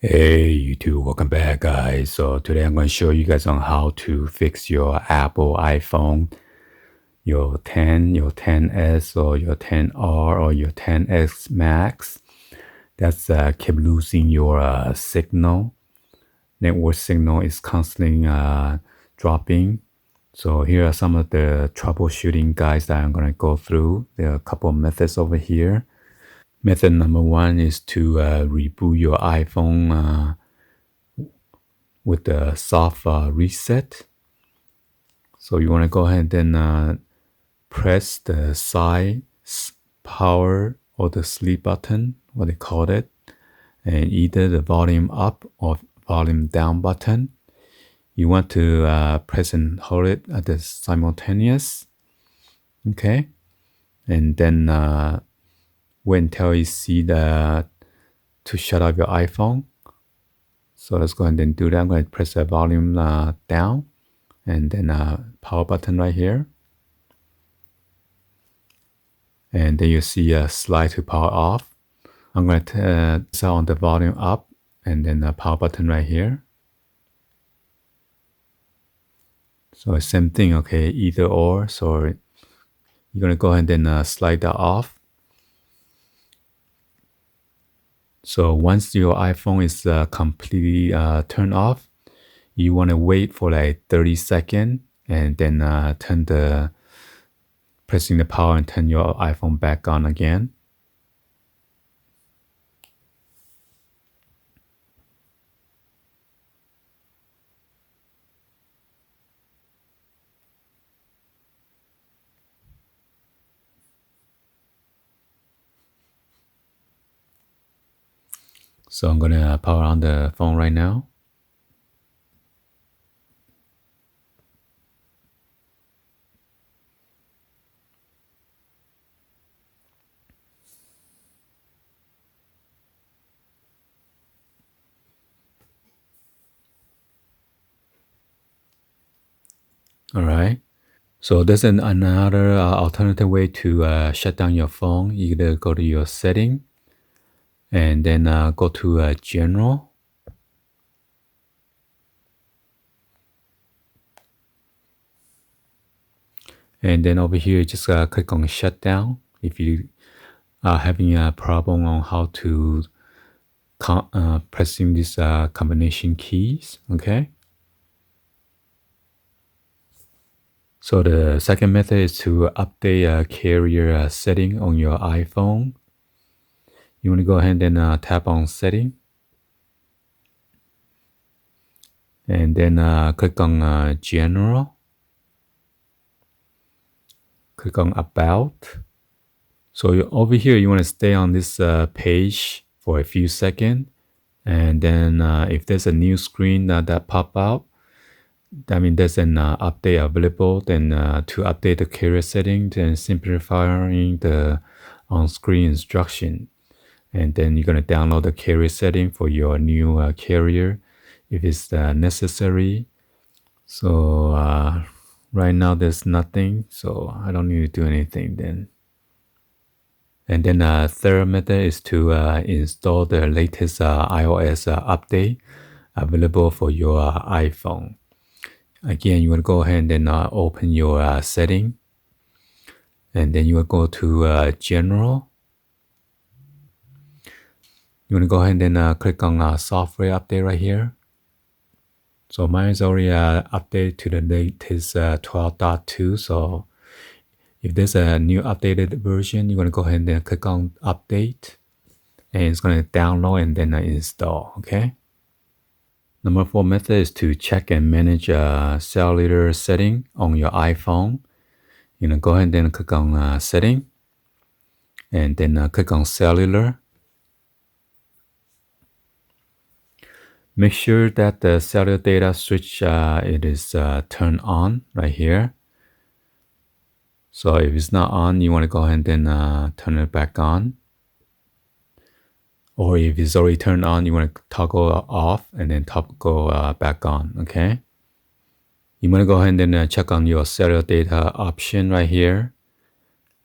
Hey YouTube, welcome back guys. So today I'm going to show you guys on how to fix your Apple iPhone, your 10, your 10s or your 10R or your 10X Max. That's keep losing your signal. Network signal is constantly dropping. So here are some of the troubleshooting guides that I'm going to go through. There are a couple of methods over here. Method number one is to reboot your iPhone with the soft reset. So you want to go ahead and then press the side power or the sleep button, what they call it, and either the volume up or volume down button. You want to press and hold it at the simultaneous, okay? And then wait until you see the to shut off your iPhone. So let's go ahead and do that. I'm going to press the volume down and then power button right here. And then you see a slide to power off. I'm going to set on the volume up and then the power button right here. So same thing, okay, either or. So you're going to go ahead and slide that off. So once your iPhone is completely turned off, you want to wait for like 30 seconds and then pressing the power and turn your iPhone back on again. So I'm going to power on the phone right now. All right. So there's another alternative way to shut down your phone. Either go to your setting and then go to general. And then over here, just click on shutdown if you are having a problem on how to pressing these combination keys, okay? So the second method is to update a carrier setting on your iPhone. You want to go ahead and tap on setting. And then click on general. Click on about. So over here, you want to stay on this page for a few seconds. And then if there's a new screen that pop out, that means there's an update available. Then to update the carrier settings and simplifying the on-screen instruction. And then you're going to download the carrier setting for your new carrier if it's necessary. So right now there's nothing, so I don't need to do anything then. And then third method is to install the latest iOS update available for your iPhone. Again, you want to go ahead and open your setting. And then you will go to general. You want to go ahead and click on software update right here. So mine is already updated to the latest 12.2. So if there's a new updated version, you're going to go ahead and click on update. And it's going to download and then install, okay? Number 4 method is to check and manage a cellular setting on your iPhone. You're going to go ahead and click on setting. And then click on cellular. Make sure that the cellular data switch it is turned on right here. So if it's not on, you want to go ahead and turn it back on. Or if it's already turned on, you want to toggle off and then toggle back on, okay? You want to go ahead and check on your cellular data option right here.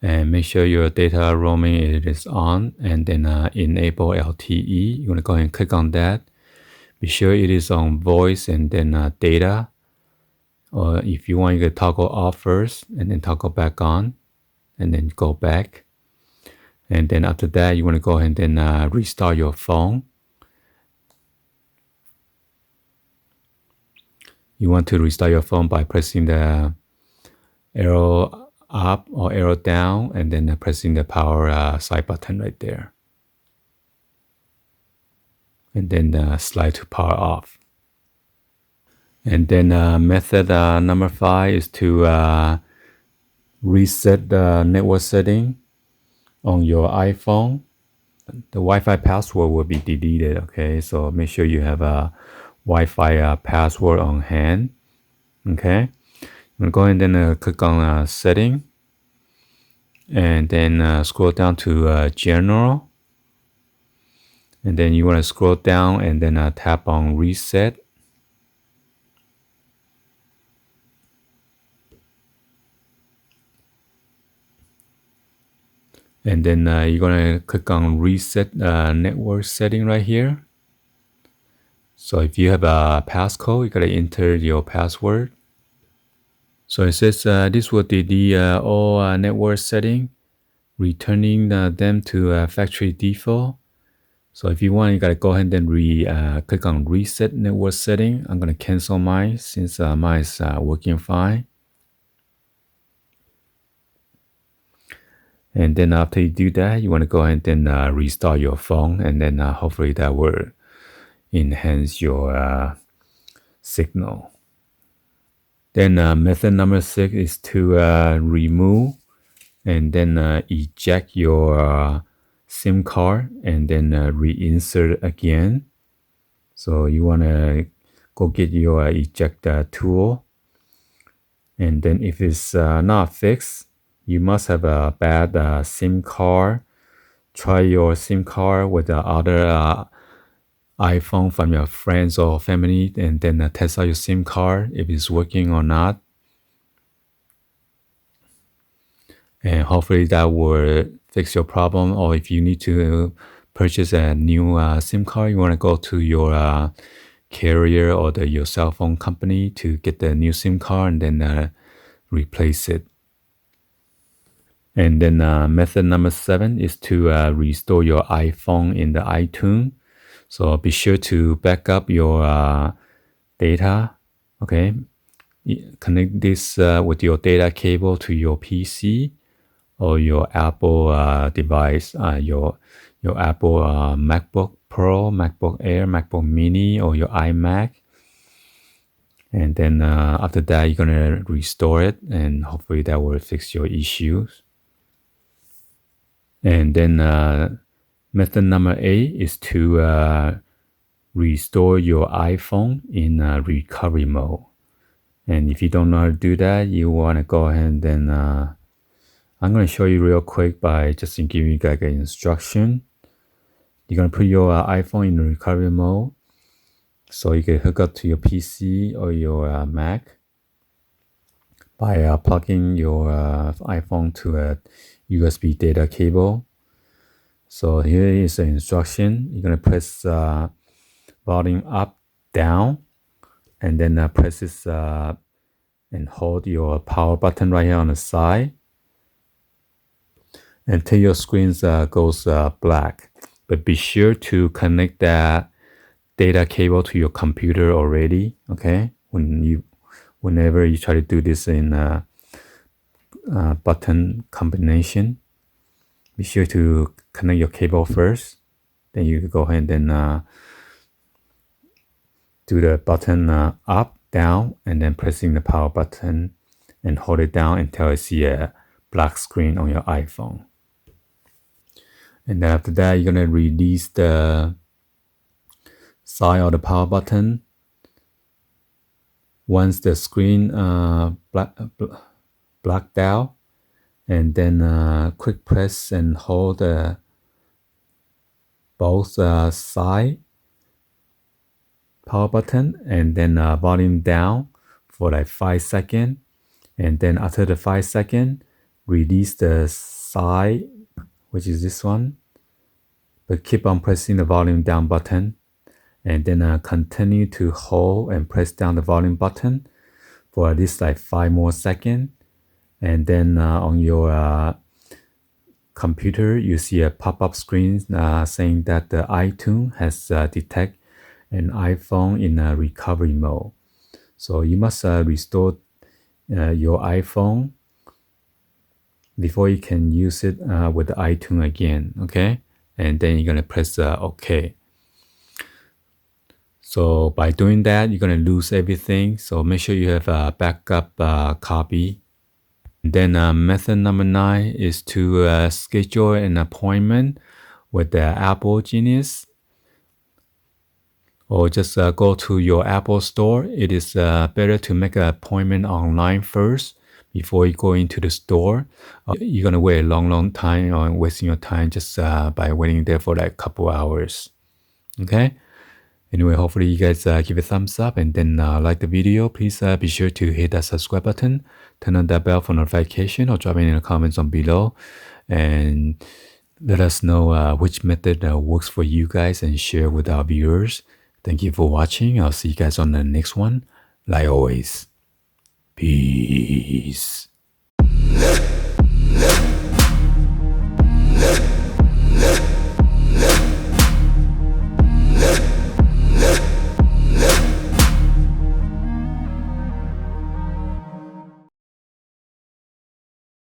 And make sure your data roaming is on and then enable LTE. You want to go ahead and click on that. Be sure it is on voice and then data. Or if you want, you can toggle off first and then toggle back on and then go back. And then after that, you want to go ahead and then restart your phone. You want to restart your phone by pressing the arrow up or arrow down and then pressing the power side button right there. And then slide to power off. And then method number 5 is to reset the network setting on your iPhone. The Wi-Fi password will be deleted, okay? So make sure you have a Wi-Fi password on hand, okay? I'm going to go ahead and then click on setting and then scroll down to general. And then you want to scroll down and then tap on reset. And then you're going to click on reset network setting right here. So if you have a passcode, you got to enter your password. So it says this will delete all network setting, returning them to factory default. So if you want, you got to go ahead and click on reset network setting. I'm going to cancel mine since mine is working fine. And then after you do that, you want to go ahead and restart your phone, and then hopefully that will enhance your signal. Then method number 6 is to remove and then eject your SIM card and then reinsert again. So you want to go get your eject tool. And then if it's not fixed, you must have a bad SIM card. Try your SIM card with the other iPhone from your friends or family and then test out your SIM card if it's working or not. And hopefully that will fix your problem. Or if you need to purchase a new SIM card, you want to go to your carrier or your cell phone company to get the new SIM card and then replace it. And then method number 7 is to restore your iPhone in the iTunes. So be sure to back up your data, okay? Connect this with your data cable to your PC or your Apple device, your Apple MacBook Pro, MacBook Air, MacBook Mini, or your iMac. And then after that, you're going to restore it, and hopefully that will fix your issues. And then method number 8 is to restore your iPhone in recovery mode. And if you don't know how to do that, you want to go ahead and then I'm going to show you real quick by just giving you guys an instruction. You're going to put your iPhone in recovery mode so you can hook up to your PC or your Mac by plugging your iPhone to a USB data cable. So here is the instruction. You're going to press volume up, down, and then press this and hold your power button right here on the side until your screen goes black. But be sure to connect that data cable to your computer already, okay? Whenever you try to do this in button combination, be sure to connect your cable first. Then you can go ahead and do the button up, down, and then pressing the power button and hold it down until you see a black screen on your iPhone. And then after that, you're going to release the side of the power button. Once the screen blacked out, and then quick press and hold both side power button and then volume down for like 5 seconds. And then after the 5 seconds, release the side, which is this one, but keep on pressing the volume down button and then continue to hold and press down the volume button for at least like 5 more seconds. And then on your computer, you see a pop-up screen saying that the iTunes has detected an iPhone in a recovery mode. So you must restore your iPhone before you can use it with the iTunes again, okay? And then you're gonna press OK. So by doing that, you're gonna lose everything. So make sure you have a backup copy. Then method number 9 is to schedule an appointment with the Apple Genius, or just go to your Apple store. It is better to make an appointment online first before you go into the store. You're gonna wait a long time or wasting your time just by waiting there for like a couple hours. Okay. Anyway, hopefully you guys give a thumbs up and then like the video. Please be sure to hit that subscribe button, turn on that bell for notification, or drop it in the comments on below, and let us know which method works for you guys and share with our viewers. Thank you for watching. I'll see you guys on the next one. Like always, peace.